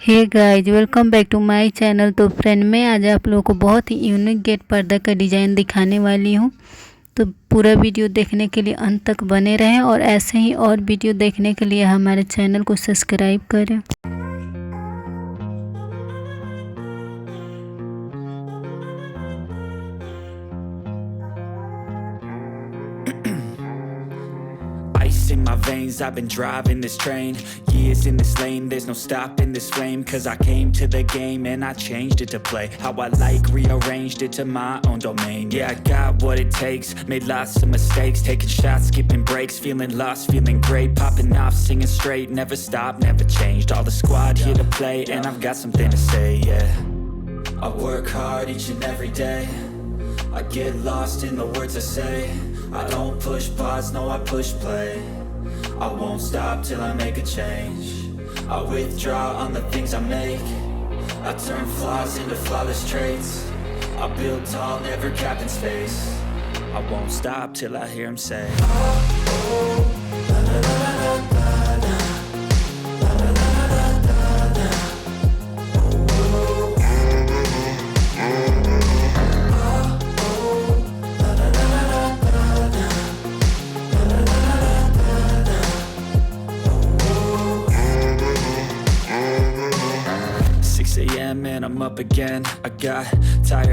Hey guys, welcome back to my channel. तो friend, मैं आज आप लोगों को बहुत ही यूनिक गेट पर्दा का डिज़ाइन दिखाने वाली हूँ। तो पूरा वीडियो देखने के लिए अंत तक बने रहें और ऐसे ही और वीडियो देखने के लिए हमारे चैनल को सब्सक्राइब करें। Ice in my veins, I've been driving this train. Years in this lane, there's no stopping this flame. Cause I came to the game and I changed it to play how I like, rearranged it to my own domain. Yeah, I got what it takes, made lots of mistakes, taking shots, skipping breaks, feeling lost, feeling great, popping off, singing straight, never stopped, never changed. All the squad here to play and I've got something to say, yeah. I work hard each and every day, I get lost in the words I say. I don't push pause, no I push play. I won't stop till I make a change. I withdraw on the things I make. I turn flaws into flawless traits. I build tall, never capped in space. I won't stop till I hear him say, oh, la la la la la la. And I'm up again, I got tired.